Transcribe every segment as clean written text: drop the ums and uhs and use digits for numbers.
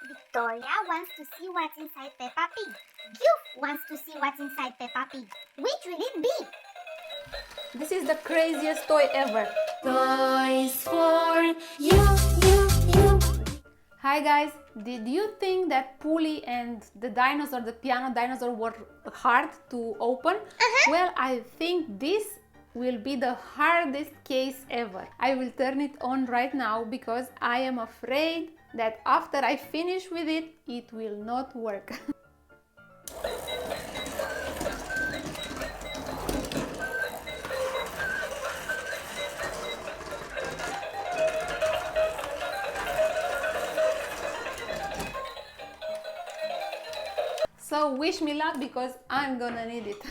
Victoria wants to see what's inside Peppa Pig. Goof wants to see what's inside Peppa Pig. Which will it be? This is the craziest toy ever. Toys for you. Hi guys, did you think that Pulley and the dinosaur, the piano dinosaur, were hard to open? Well, I think this will be the hardest case ever. I will turn it on right now because I am afraid that after I finish with it, it will not work. So wish me luck because I'm gonna need it.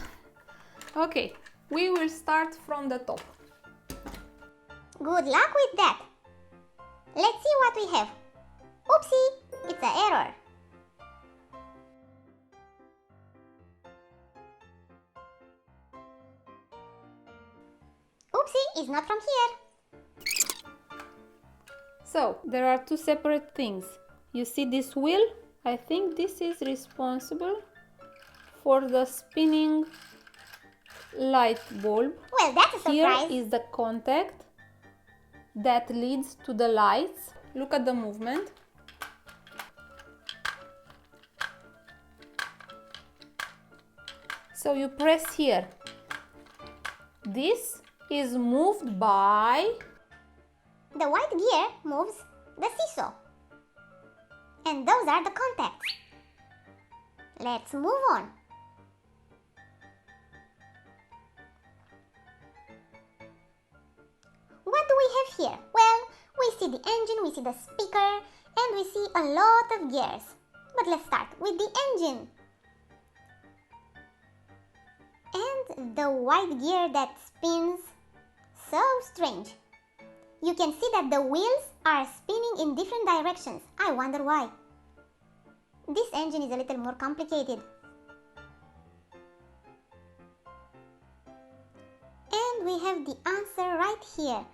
Okay, we will start from the top. Good luck with that. Let's see what we have. Oopsie, it's an error. Oopsie is not from here. So there are two separate things. You see this wheel? I think this is responsible for the spinning light bulb. Well, that's a surprise. Here is the contact that leads to the lights. Look at the movement. So you press here. This is moved by... The white gear moves the seesaw. And those are the contacts. Let's move on. What do we have here? Well, we see the engine, we see the speaker, and we see a lot of gears. But let's start with the engine. And the white gear that spins. So strange. You can see that the wheels are spinning in different directions. I wonder why. This engine is a little more complicated. And we have the answer right here.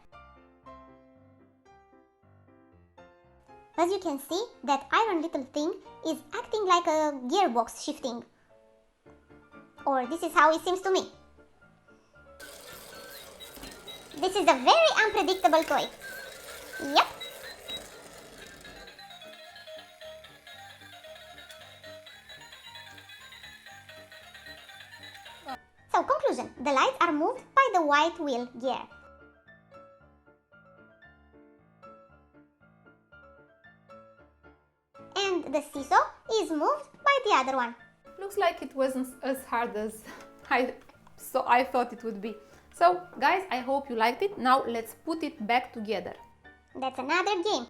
As you can see, that iron little thing is acting like a gearbox shifting. Or this is how it seems to me. This is a very unpredictable toy. Yep. So, conclusion. The lights are moved by the white wheel gear. And the seesaw is moved by the other one. Looks like it wasn't as hard as I thought it would be. So guys, I hope you liked it. Now let's put it back together. That's another game.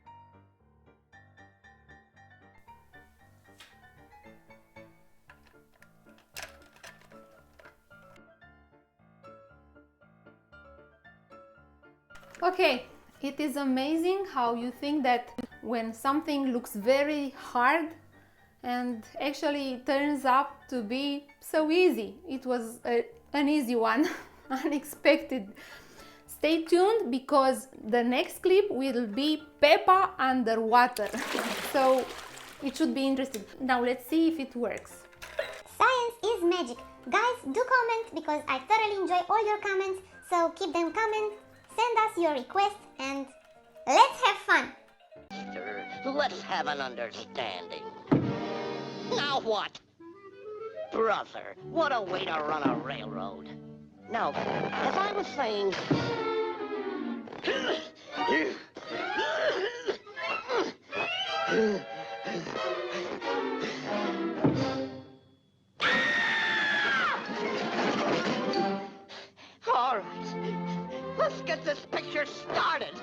Okay, it is amazing how you think that when something looks very hard and actually it turns out to be so easy. It was an easy one. Unexpected. Stay tuned because the next clip will be Peppa underwater. So it should be interesting. Now let's see if it works. Science is magic. Guys, do comment because I thoroughly enjoy all your comments. So keep them coming, send us your requests, and let's have fun. Let's have an understanding. Now what? Brother, what a way to run a railroad. Now, as I was saying... All right, let's get this picture started.